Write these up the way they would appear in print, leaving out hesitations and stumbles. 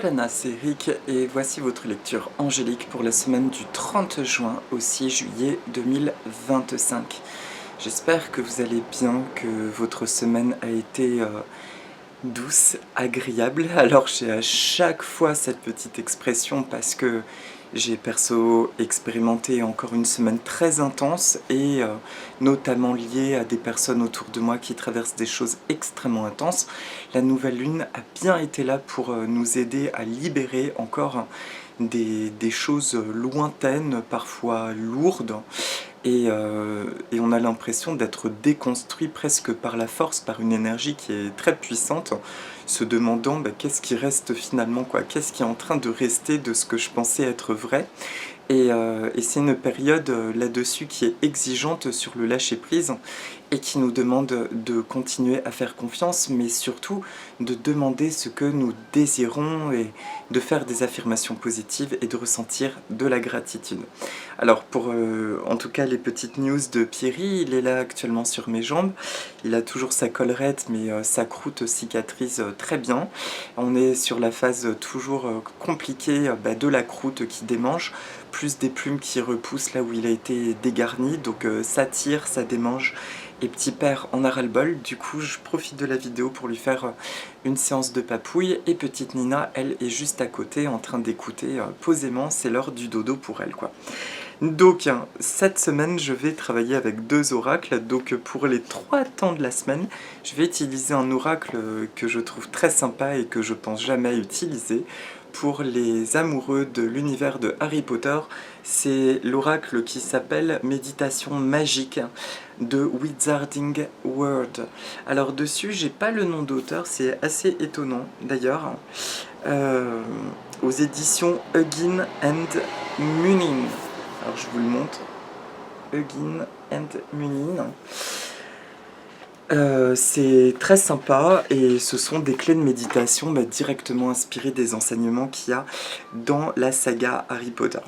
Lana, c'est Rick et voici votre lecture angélique pour la semaine du 30 juin au 6 juillet 2025. J'espère que vous allez bien, que votre semaine a été douce, agréable. Alors j'ai à chaque fois cette petite expression parce que j'ai perso expérimenté encore une semaine très intense et notamment liée à des personnes autour de moi qui traversent des choses extrêmement intenses. La nouvelle lune a bien été là pour nous aider à libérer encore des choses lointaines, parfois lourdes. Et on a l'impression d'être déconstruit presque par la force, par une énergie qui est très puissante, se demandant qu'est-ce qui reste finalement, quoi, qu'est-ce qui est en train de rester de ce que je pensais être vrai. Et c'est une période là-dessus qui est exigeante sur le lâcher-prise et qui nous demande de continuer à faire confiance, mais surtout de demander ce que nous désirons et de faire des affirmations positives et de ressentir de la gratitude. Alors pour en tout cas les petites news de Pierry, il est là actuellement sur mes jambes, il a toujours sa collerette mais sa croûte cicatrise très bien. On est sur la phase toujours compliquée de la croûte qui démange, plus des plumes qui repoussent là où il a été dégarni, donc ça tire, ça démange, et petit père en a ras-le-bol. Du coup je profite de la vidéo pour lui faire une séance de papouille, et petite Nina, elle est juste à côté en train d'écouter posément, c'est l'heure du dodo pour elle, quoi. Donc cette semaine je vais travailler avec deux oracles. Donc pour les 3 temps de la semaine, je vais utiliser un oracle que je trouve très sympa et que je pense jamais utiliser. Pour les amoureux de l'univers de Harry Potter, c'est l'oracle qui s'appelle Méditation magique de Wizarding World. Alors dessus, j'ai pas le nom d'auteur, c'est assez étonnant d'ailleurs. Aux éditions Huggin and Munin. Alors je vous le montre. Huggin and Munin. C'est très sympa et ce sont des clés de méditation directement inspirées des enseignements qu'il y a dans la saga Harry Potter.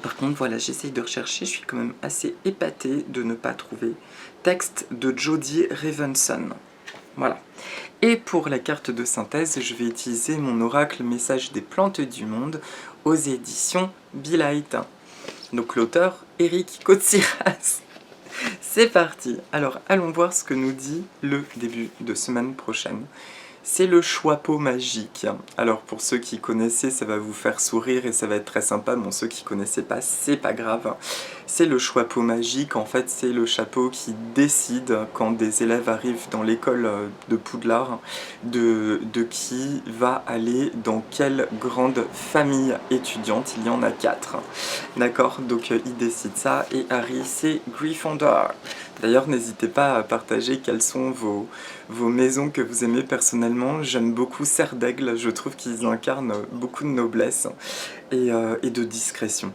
Par contre, voilà, j'essaye de rechercher, je suis quand même assez épatée de ne pas trouver. Texte de Jodie Ravenson. Voilà. Et pour la carte de synthèse, je vais utiliser mon oracle Message des plantes du monde aux éditions Be Light. Donc l'auteur, Eric Kotsiras. C'est parti. Alors allons voir ce que nous dit le début de semaine prochaine. C'est le Choixpeau magique. Alors pour ceux qui connaissaient, ça va vous faire sourire et ça va être très sympa. Bon, ceux qui connaissaient pas, c'est pas grave. C'est le Choixpeau magique. En fait, c'est le chapeau qui décide quand des élèves arrivent dans l'école de Poudlard de qui va aller dans quelle grande famille étudiante. Il y en a 4. D'accord, donc il décide ça. Et Harry, c'est Gryffondor. D'ailleurs, n'hésitez pas à partager quelles sont vos maisons que vous aimez personnellement. J'aime beaucoup Serre d'Aigle, je trouve qu'ils incarnent beaucoup de noblesse et de discrétion.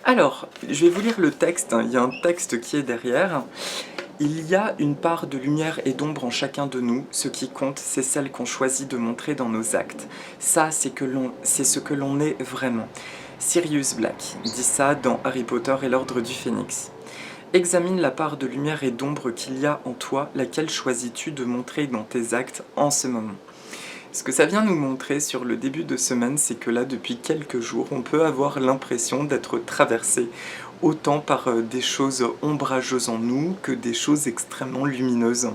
Alors, je vais vous lire le texte, il y a un texte qui est derrière. Il y a une part de lumière et d'ombre en chacun de nous. Ce qui compte, c'est celle qu'on choisit de montrer dans nos actes. Ça, c'est ce que l'on est vraiment. Sirius Black dit ça dans Harry Potter et l'Ordre du Phénix. Examine la part de lumière et d'ombre qu'il y a en toi, laquelle choisis-tu de montrer dans tes actes en ce moment? Ce que ça vient nous montrer sur le début de semaine, c'est que là, depuis quelques jours, on peut avoir l'impression d'être traversé autant par des choses ombrageuses en nous que des choses extrêmement lumineuses.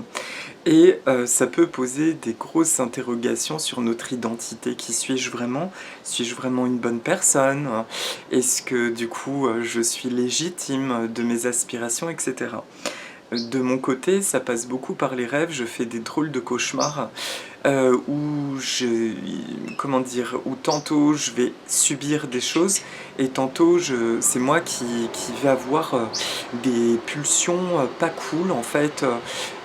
Et ça peut poser des grosses interrogations sur notre identité. Qui suis-je vraiment? Suis-je vraiment une bonne personne? Est-ce que du coup je suis légitime de mes aspirations, etc. De mon côté, ça passe beaucoup par les rêves. Je fais des drôles de cauchemars où où tantôt je vais subir des choses et tantôt c'est moi qui vais avoir des pulsions pas cool en fait,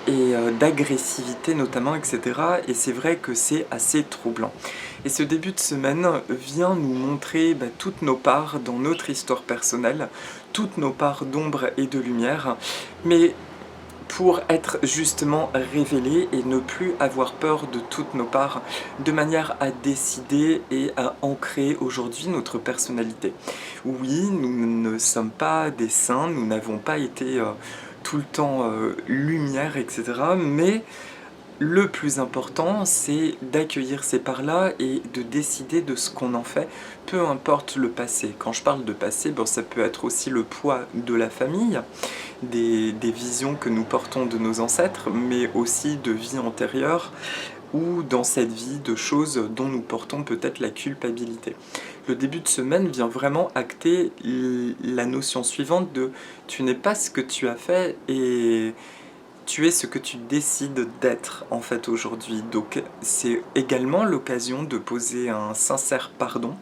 et d'agressivité notamment, etc. Et c'est vrai que c'est assez troublant. Et ce début de semaine vient nous montrer toutes nos parts dans notre histoire personnelle, toutes nos parts d'ombre et de lumière, mais pour être justement révélés et ne plus avoir peur de toutes nos parts, de manière à décider et à ancrer aujourd'hui notre personnalité. Oui, nous ne sommes pas des saints, nous n'avons pas été tout le temps lumière, etc. Mais le plus important, c'est d'accueillir ces parts-là et de décider de ce qu'on en fait, peu importe le passé. Quand je parle de passé, bon, ça peut être aussi le poids de la famille, des visions que nous portons de nos ancêtres, mais aussi de vies antérieures, ou dans cette vie de choses dont nous portons peut-être la culpabilité. Le début de semaine vient vraiment acter la notion suivante de tu n'es pas ce que tu as fait et tu es ce que tu décides d'être en fait aujourd'hui. Donc c'est également l'occasion de poser un sincère pardon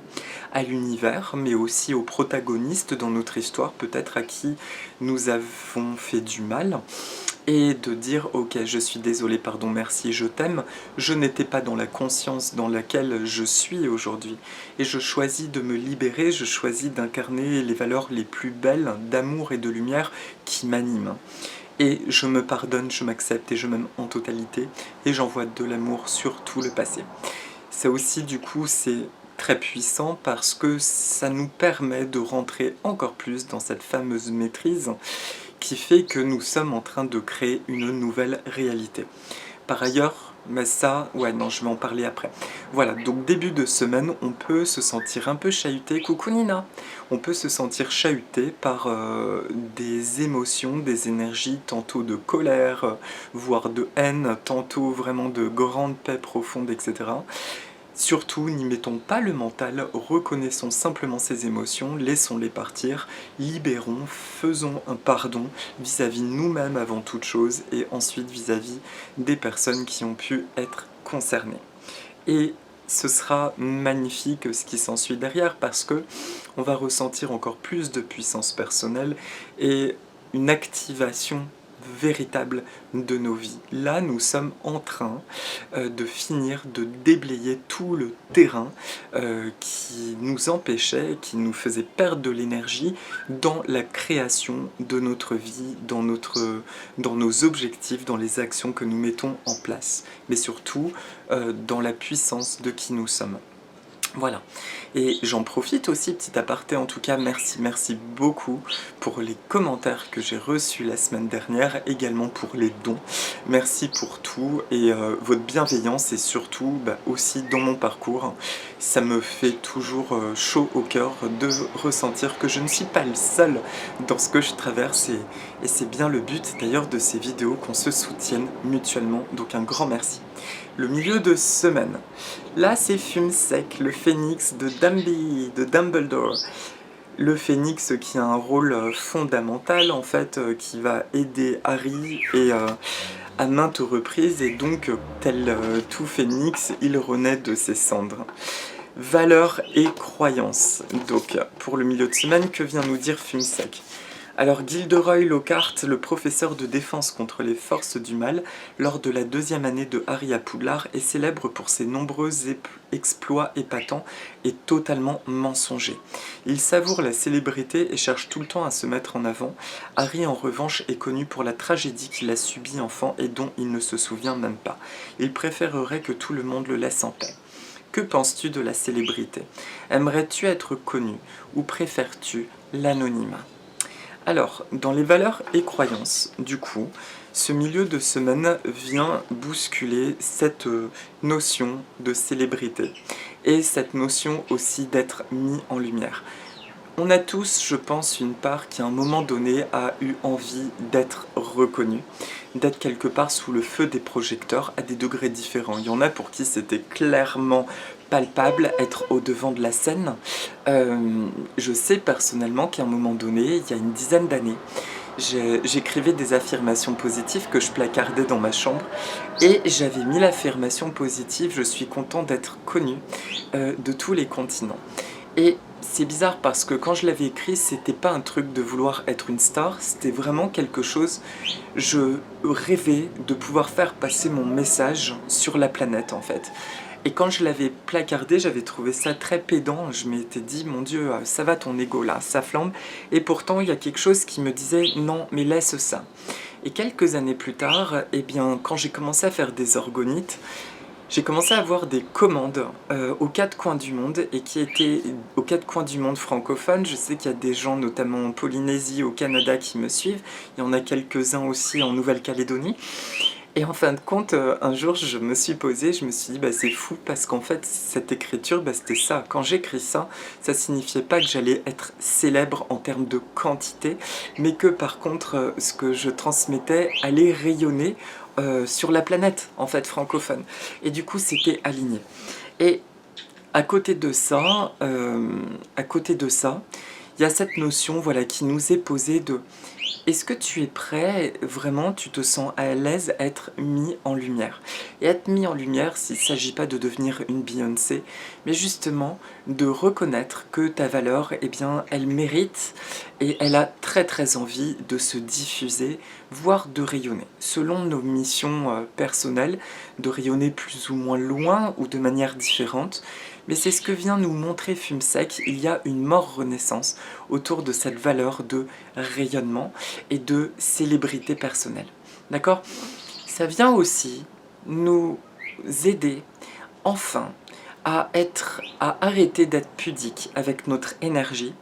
à l'univers, mais aussi aux protagonistes dans notre histoire, peut-être à qui nous avons fait du mal, et de dire ok, je suis désolé, pardon, merci, je t'aime, je n'étais pas dans la conscience dans laquelle je suis aujourd'hui, et je choisis de me libérer, je choisis d'incarner les valeurs les plus belles d'amour et de lumière qui m'animent. Et je me pardonne, je m'accepte et je m'aime en totalité, et j'envoie de l'amour sur tout le passé. Ça aussi, du coup, c'est très puissant parce que ça nous permet de rentrer encore plus dans cette fameuse maîtrise qui fait que nous sommes en train de créer une nouvelle réalité. Par ailleurs, mais ça, ouais, non, je vais en parler après. Voilà, donc début de semaine, on peut se sentir un peu chahuté. Coucou Nina! On peut se sentir chahuté par des émotions, des énergies, tantôt de colère, voire de haine, tantôt vraiment de grande paix profonde, etc. Surtout, n'y mettons pas le mental, reconnaissons simplement ces émotions, laissons-les partir, libérons, faisons un pardon vis-à-vis nous-mêmes avant toute chose et ensuite vis-à-vis des personnes qui ont pu être concernées. Et ce sera magnifique ce qui s'ensuit derrière parce que on va ressentir encore plus de puissance personnelle et une activation véritable de nos vies. Là, nous sommes en train de finir de déblayer tout le terrain qui nous empêchait, qui nous faisait perdre de l'énergie dans la création de notre vie, dans nos objectifs, dans les actions que nous mettons en place, mais surtout dans la puissance de qui nous sommes. Voilà, et j'en profite aussi, petit aparté en tout cas, merci beaucoup pour les commentaires que j'ai reçus la semaine dernière, également pour les dons, merci pour tout et votre bienveillance et surtout aussi dans mon parcours, ça me fait toujours chaud au cœur de ressentir que je ne suis pas le seul dans ce que je traverse et c'est bien le but d'ailleurs de ces vidéos, qu'on se soutienne mutuellement, donc un grand merci. Le milieu de semaine. Là, c'est Fume Sec, le phénix de Dumbledore. Le phénix qui a un rôle fondamental, en fait, qui va aider Harry et à maintes reprises, et donc, tel tout phénix, il renaît de ses cendres. Valeurs et croyances. Donc, pour le milieu de semaine, que vient nous dire Fume Sec ? Alors Gilderoy Lockhart, le professeur de défense contre les forces du mal, lors de la 2e année de Harry à Poudlard, est célèbre pour ses nombreux exploits épatants et totalement mensongers. Il savoure la célébrité et cherche tout le temps à se mettre en avant. Harry, en revanche, est connu pour la tragédie qu'il a subie enfant et dont il ne se souvient même pas. Il préférerait que tout le monde le laisse en paix. Que penses-tu de la célébrité? Aimerais-tu être connu ou préfères-tu l'anonymat? Alors, dans les valeurs et croyances, du coup, ce milieu de semaine vient bousculer cette notion de célébrité et cette notion aussi d'être mis en lumière. On a tous, je pense, une part qui à un moment donné a eu envie d'être reconnu, d'être quelque part sous le feu des projecteurs à des degrés différents. Il y en a pour qui c'était clairement palpable, être au devant de la scène. Je sais personnellement qu'à un moment donné, il y a une dizaine d'années, j'écrivais des affirmations positives que je placardais dans ma chambre et j'avais mis l'affirmation positive « Je suis content d'être connu » de tous les continents. Et c'est bizarre parce que quand je l'avais écrit, c'était pas un truc de vouloir être une star, c'était vraiment quelque chose, je rêvais de pouvoir faire passer mon message sur la planète en fait. Et quand je l'avais placardé, j'avais trouvé ça très pédant, je m'étais dit, mon Dieu, ça va ton ego là, ça flambe. Et pourtant, il y a quelque chose qui me disait, non, mais laisse ça. Et quelques années plus tard, eh bien, quand j'ai commencé à faire des orgonites, j'ai commencé à avoir des commandes aux 4 coins du monde, et qui étaient aux 4 coins du monde francophones. Je sais qu'il y a des gens, notamment en Polynésie, au Canada, qui me suivent. Il y en a quelques-uns aussi en Nouvelle-Calédonie. Et en fin de compte, un jour, je me suis posée, je me suis dit: «Bah, c'est fou» parce qu'en fait, cette écriture, bah, c'était ça. Quand j'écris ça, ça signifiait pas que j'allais être célèbre en termes de quantité, mais que par contre, ce que je transmettais allait rayonner, sur la planète, en fait, francophone. Et du coup, c'était aligné. Et à côté de ça, il y a cette notion, voilà, qui nous est posée de: est-ce que tu es prêt, vraiment, tu te sens à l'aise à être mis en lumière? Et être mis en lumière, s'il ne s'agit pas de devenir une Beyoncé, mais justement de reconnaître que ta valeur, eh bien, elle mérite et elle a très très envie de se diffuser, voire de rayonner, selon nos missions personnelles, de rayonner plus ou moins loin ou de manière différente. Mais c'est ce que vient nous montrer Fumsec, il y a une mort-renaissance autour de cette valeur de rayonnement et de célébrité personnelle. D'accord? Ça vient aussi nous aider, enfin, à arrêter d'être pudique avec notre énergie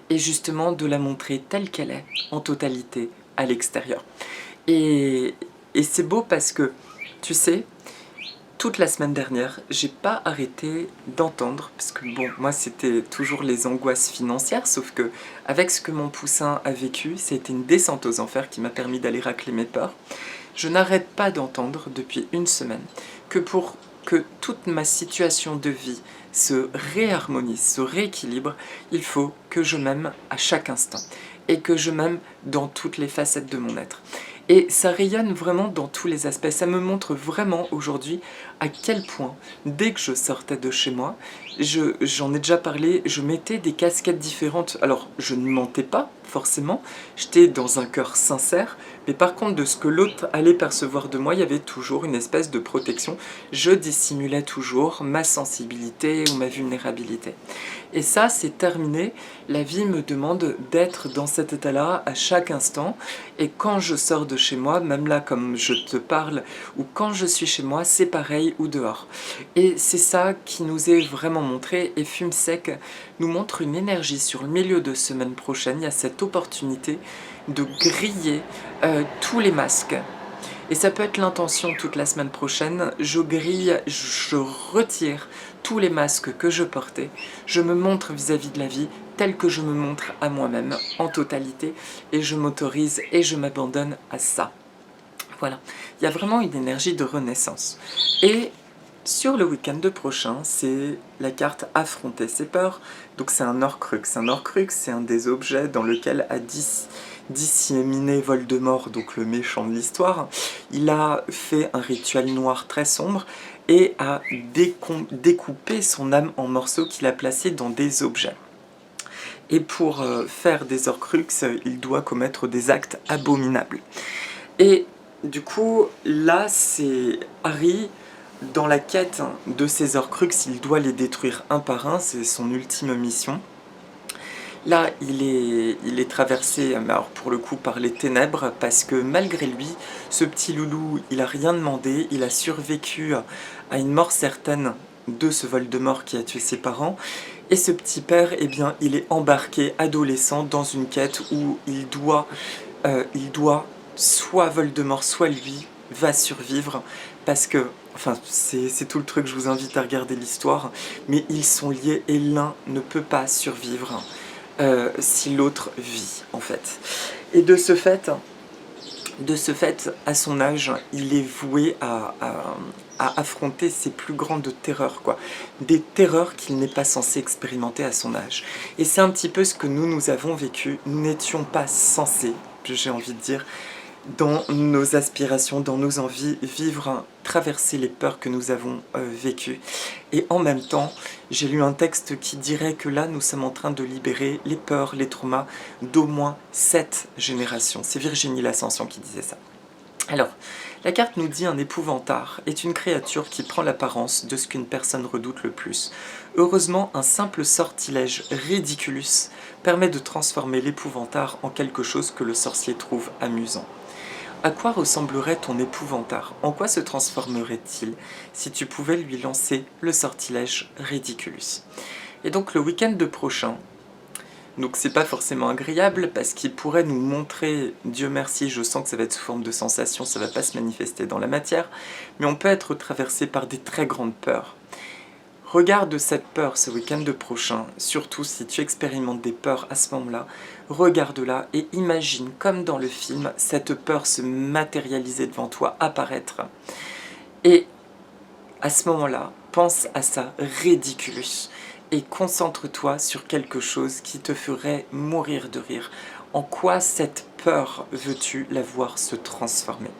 et justement de la montrer telle qu'elle est, en totalité, à l'extérieur. Et, et c'est beau parce que, tu sais, toute la semaine dernière, j'ai pas arrêté d'entendre, parce que bon, moi c'était toujours les angoisses financières, sauf que avec ce que mon poussin a vécu, c'était une descente aux enfers qui m'a permis d'aller racler mes peurs. Je n'arrête pas d'entendre depuis une semaine que pour que toute ma situation de vie se réharmonise, se rééquilibre, il faut que je m'aime à chaque instant et que je m'aime dans toutes les facettes de mon être. Et ça rayonne vraiment dans tous les aspects. Ça me montre vraiment aujourd'hui à quel point, dès que je sortais de chez moi, j'en ai déjà parlé, je mettais des casquettes différentes. Alors, je ne mentais pas, forcément, j'étais dans un cœur sincère, mais par contre, de ce que l'autre allait percevoir de moi, il y avait toujours une espèce de protection. Je dissimulais toujours ma sensibilité ou ma vulnérabilité. Et ça, c'est terminé. La vie me demande d'être dans cet état-là à chaque instant. Et quand je sors de chez moi, même là comme je te parle, ou quand je suis chez moi, c'est pareil ou dehors. Et c'est ça qui nous est vraiment montré. Et Fumsec nous montre une énergie sur le milieu de semaine prochaine. Il y a cette opportunité de griller tous les masques. Et ça peut être l'intention toute la semaine prochaine. Je grille, je retire tous les masques que je portais. Je me montre vis-à-vis de la vie tel que je me montre à moi-même en totalité. Et je m'autorise et je m'abandonne à ça. Voilà. Il y a vraiment une énergie de renaissance. Et sur le week-end prochain, c'est la carte Affronter ses peurs. Donc c'est un Horcrux. Un Horcrux, c'est un des objets dans lequel a disséminé Voldemort, donc le méchant de l'histoire. Il a fait un rituel noir très sombre et a découpé son âme en morceaux qu'il a placés dans des objets. Et pour faire des Horcrux, il doit commettre des actes abominables. Et du coup, là, c'est Harry, dans la quête de ces Horcrux, il doit les détruire un par un, c'est son ultime mission. Là, il est traversé, alors pour le coup, par les ténèbres, parce que malgré lui, ce petit loulou, il a rien demandé, il a survécu à une mort certaine de ce Voldemort qui a tué ses parents. Et ce petit père, eh bien, il est embarqué, adolescent, dans une quête où il doit soit Voldemort, soit lui, va survivre, parce que, enfin, c'est tout le truc, je vous invite à regarder l'histoire, mais ils sont liés et l'un ne peut pas survivre si l'autre vit, en fait. Et de ce fait, à son âge, il est voué à affronter ses plus grandes terreurs, quoi. Des terreurs qu'il n'est pas censé expérimenter à son âge. Et c'est un petit peu ce que nous avons vécu. Nous n'étions pas censés, j'ai envie de dire, dans nos aspirations, dans nos envies, vivre, traverser les peurs que nous avons vécues. Et en même temps, j'ai lu un texte qui dirait que là, nous sommes en train de libérer les peurs, les traumas d'au moins 7 générations. C'est Virginie L'Ascension qui disait ça. Alors, la carte nous dit un épouvantard est une créature qui prend l'apparence de ce qu'une personne redoute le plus. Heureusement, un simple sortilège ridiculus permet de transformer l'épouvantard en quelque chose que le sorcier trouve amusant. À quoi ressemblerait ton épouvantard? En quoi se transformerait-il si tu pouvais lui lancer le sortilège ridiculus? Et donc le week-end prochain, Donc c'est pas forcément agréable parce qu'il pourrait nous montrer, Dieu merci, je sens que ça va être sous forme de sensation, ça va pas se manifester dans la matière, mais on peut être traversé par des très grandes peurs. Regarde cette peur ce week-end prochain, surtout si tu expérimentes des peurs à ce moment-là, regarde-la et imagine, comme dans le film, cette peur se matérialiser devant toi, apparaître. Et à ce moment-là, pense à ça, ridiculus, et concentre-toi sur quelque chose qui te ferait mourir de rire. En quoi cette peur veux-tu la voir se transformer?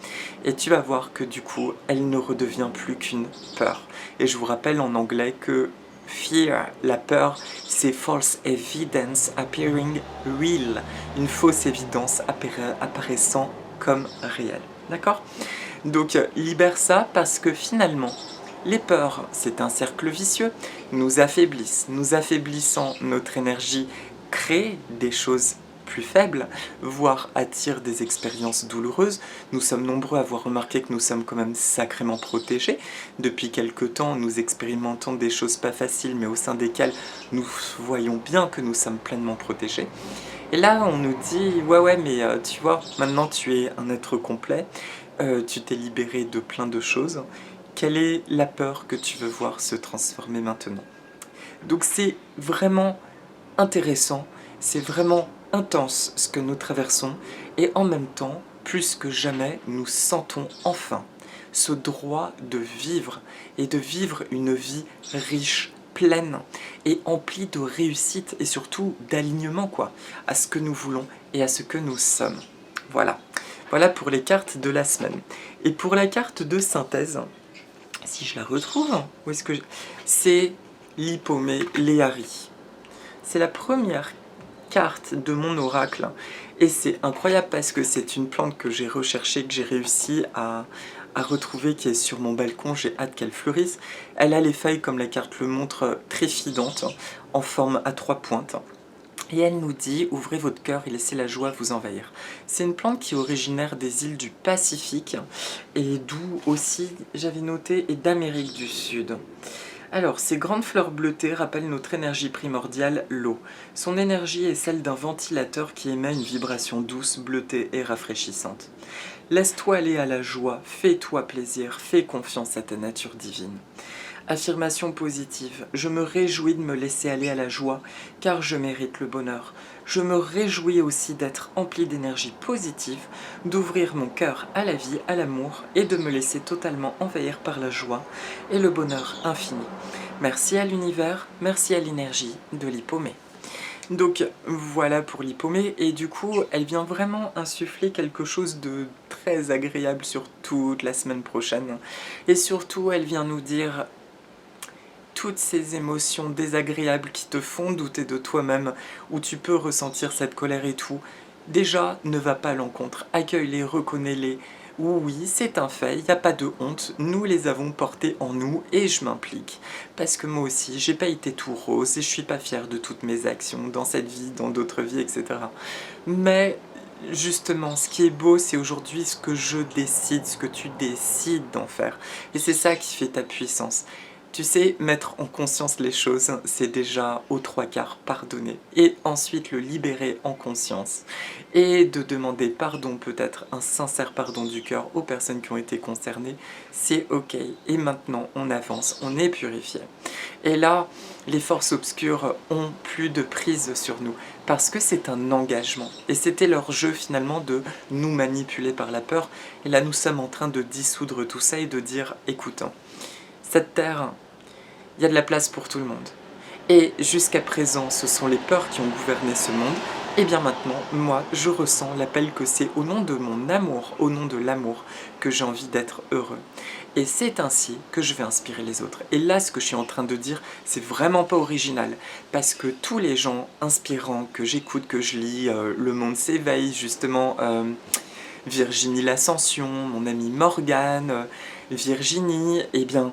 Et tu vas voir que du coup, elle ne redevient plus qu'une peur. Et je vous rappelle en anglais que fear, la peur, c'est false evidence appearing real, une fausse évidence apparaissant comme réelle. D'accord? Donc libère ça parce que finalement, les peurs, c'est un cercle vicieux, nous affaiblissent. Nous affaiblissant notre énergie, créent des choses plus faibles, voire attirent des expériences douloureuses. Nous sommes nombreux à avoir remarqué que nous sommes quand même sacrément protégés. Depuis quelque temps, nous expérimentons des choses pas faciles, mais au sein desquelles nous voyons bien que nous sommes pleinement protégés. Et là, on nous dit, ouais, mais tu vois, maintenant tu es un être complet, tu t'es libéré de plein de choses. Quelle est la peur que tu veux voir se transformer maintenant? Donc c'est vraiment intéressant, c'est vraiment intense ce que nous traversons, et en même temps, plus que jamais, nous sentons enfin ce droit de vivre, et de vivre une vie riche, pleine, et emplie de réussite, et surtout d'alignement, quoi, à ce que nous voulons et à ce que nous sommes. Voilà. Voilà pour les cartes de la semaine. Et pour la carte de synthèse, si je la retrouve, où est-ce que c'est l'Hippomée Léari. C'est la première carte de mon oracle et c'est incroyable parce que c'est une plante que j'ai recherchée, que j'ai réussi à retrouver, qui est sur mon balcon. J'ai hâte qu'elle fleurisse. Elle a les feuilles, comme la carte le montre, tréfidantes, en forme à 3 pointes. Et elle nous dit, ouvrez votre cœur et laissez la joie vous envahir. C'est une plante qui est originaire des îles du Pacifique, et d'où aussi, j'avais noté, et d'Amérique du Sud. Alors, ces grandes fleurs bleutées rappellent notre énergie primordiale, l'eau. Son énergie est celle d'un ventilateur qui émet une vibration douce, bleutée et rafraîchissante. Laisse-toi aller à la joie, fais-toi plaisir, fais confiance à ta nature divine. Affirmation positive. Je me réjouis de me laisser aller à la joie, car je mérite le bonheur. Je me réjouis aussi d'être empli d'énergie positive, d'ouvrir mon cœur à la vie, à l'amour, et de me laisser totalement envahir par la joie et le bonheur infini. Merci à l'univers, merci à l'énergie de l'Hippomée. Donc voilà pour l'Hippomée, et du coup elle vient vraiment insuffler quelque chose de très agréable sur toute la semaine prochaine. Et surtout elle vient nous dire toutes ces émotions désagréables qui te font douter de toi-même, où tu peux ressentir cette colère et tout, déjà ne va pas à l'encontre, accueille-les, reconnais-les. Oui, c'est un fait, il n'y a pas de honte, nous les avons portés en nous et je m'implique. Parce que moi aussi, j'ai pas été tout rose et je suis pas fière de toutes mes actions dans cette vie, dans d'autres vies, etc. Mais justement, ce qui est beau, c'est aujourd'hui ce que je décide, ce que tu décides d'en faire. Et c'est ça qui fait ta puissance. Tu sais, mettre en conscience les choses, c'est déjà aux 3/4 pardonner. Et ensuite le libérer en conscience. Et de demander pardon, peut-être un sincère pardon du cœur aux personnes qui ont été concernées, c'est ok. Et maintenant, on avance, on est purifié. Et là, les forces obscures ont plus de prise sur nous. Parce que c'est un engagement. Et c'était leur jeu finalement de nous manipuler par la peur. Et là, nous sommes en train de dissoudre tout ça et de dire, écoute, cette terre, il y a de la place pour tout le monde. Et jusqu'à présent, ce sont les peurs qui ont gouverné ce monde. Et bien maintenant, moi, je ressens l'appel que c'est au nom de mon amour, au nom de l'amour, que j'ai envie d'être heureux. Et c'est ainsi que je vais inspirer les autres. Et là, ce que je suis en train de dire, c'est vraiment pas original. Parce que tous les gens inspirants que j'écoute, que je lis, Le Monde s'éveille, justement, Virginie l'Ascension, mon amie Morgane, Virginie, eh bien,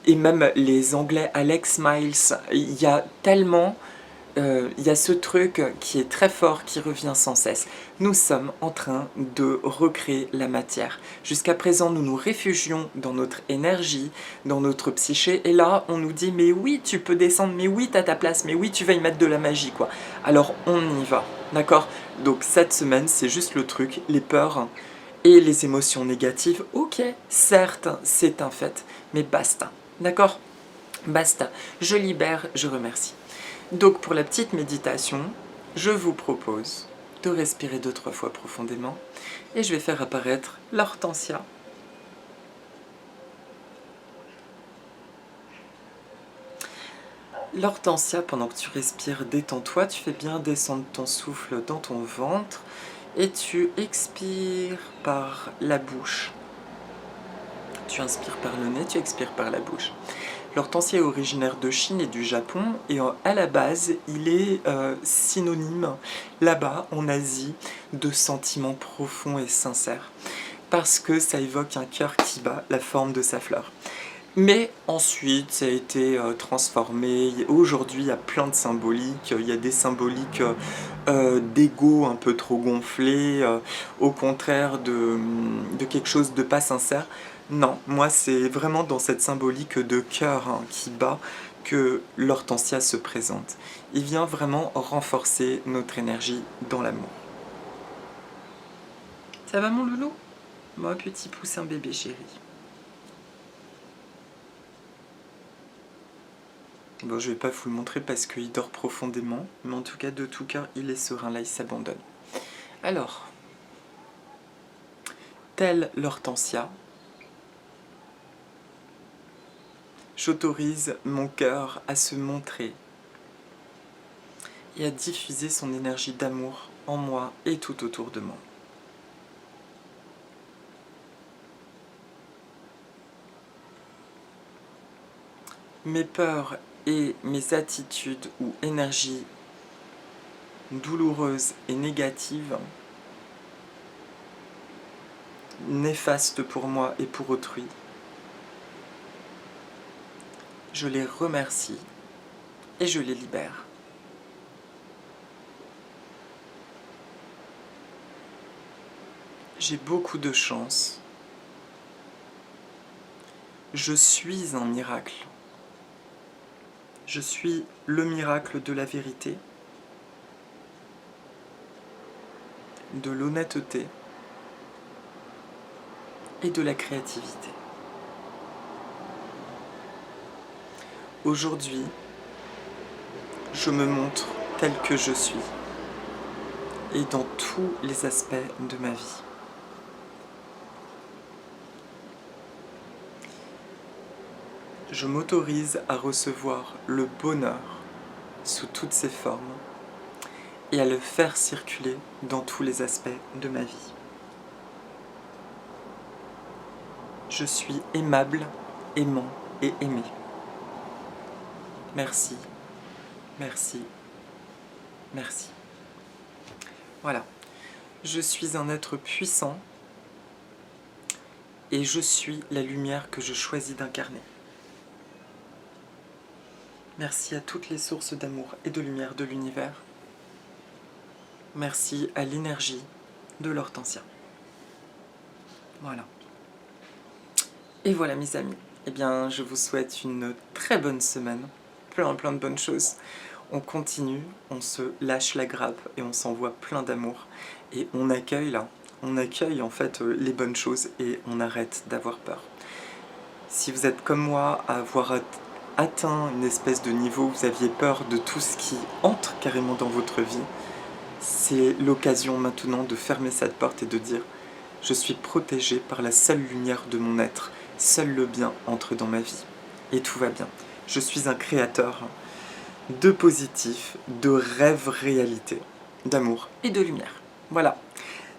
et même les Anglais Alex Miles, il y a tellement il y a ce truc qui est très fort, qui revient sans cesse. Nous sommes en train de recréer la matière. Jusqu'à présent, nous nous réfugions dans notre énergie, dans notre psyché, et là, on nous dit « mais oui, tu peux descendre, mais oui, t'as ta place, mais oui, tu vas y mettre de la magie, quoi. » Alors, on y va, d'accord? Donc, cette semaine, c'est juste le truc, les peurs et les émotions négatives. Ok, certes, c'est un fait, mais basta, d'accord? Basta, je libère, je remercie. Donc pour la petite méditation, je vous propose de respirer 2-3 fois profondément et je vais faire apparaître l'hortensia. L'hortensia, pendant que tu respires, détends-toi, tu fais bien descendre ton souffle dans ton ventre et tu expires par la bouche. Tu inspires par le nez, tu expires par la bouche. L'hortensia est originaire de Chine et du Japon et à la base, il est synonyme là-bas en Asie de sentiments profonds et sincères parce que ça évoque un cœur qui bat, la forme de sa fleur. Mais ensuite, ça a été transformé. Aujourd'hui, il y a plein de symboliques. Il y a des symboliques d'ego un peu trop gonflé, au contraire de quelque chose de pas sincère. Non, moi, c'est vraiment dans cette symbolique de cœur qui bat que l'hortensia se présente. Il vient vraiment renforcer notre énergie dans l'amour. Ça va, mon loulou? Moi, petit poussin bébé chéri. Bon, je vais pas vous le montrer parce qu'il dort profondément, mais en tout cas, de tout cœur, il est serein, là, il s'abandonne. Alors, telle l'hortensia, j'autorise mon cœur à se montrer et à diffuser son énergie d'amour en moi et tout autour de moi. Mes peurs et mes attitudes ou énergies douloureuses et négatives, néfastes pour moi et pour autrui, je les remercie et je les libère. J'ai beaucoup de chance. Je suis un miracle. Je suis le miracle de la vérité, de l'honnêteté et de la créativité. Aujourd'hui, je me montre tel que je suis et dans tous les aspects de ma vie. Je m'autorise à recevoir le bonheur sous toutes ses formes et à le faire circuler dans tous les aspects de ma vie. Je suis aimable, aimant et aimé. Merci, merci, merci. Voilà, je suis un être puissant et je suis la lumière que je choisis d'incarner. Merci à toutes les sources d'amour et de lumière de l'univers. Merci à l'énergie de l'hortensia. Voilà. Et voilà mes amis. Eh bien, je vous souhaite une très bonne semaine. Plein de bonnes choses. On continue, on se lâche la grappe et on s'envoie plein d'amour. Et on accueille là, on accueille en fait les bonnes choses et on arrête d'avoir peur. Si vous êtes comme moi à avoir atteint une espèce de niveau où vous aviez peur de tout ce qui entre carrément dans votre vie, c'est l'occasion maintenant de fermer cette porte et de dire « Je suis protégé par la seule lumière de mon être, seul le bien entre dans ma vie, et tout va bien. Je suis un créateur de positif, de rêve réalité, d'amour et de lumière. » Voilà,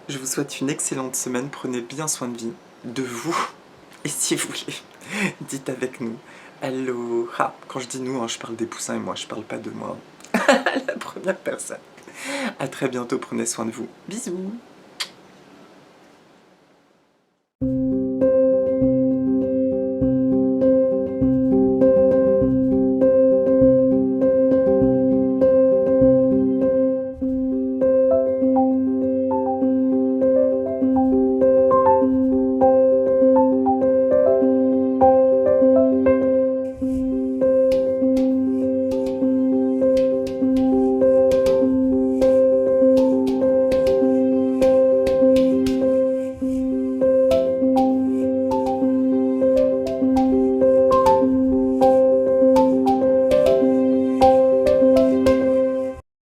je vous souhaite une excellente semaine, prenez bien soin de vous, et si vous voulez, dites avec nous « Aloha ». Quand je dis nous, je parle des poussins et moi, je parle pas de moi. La première personne. À très bientôt, prenez soin de vous. Bisous.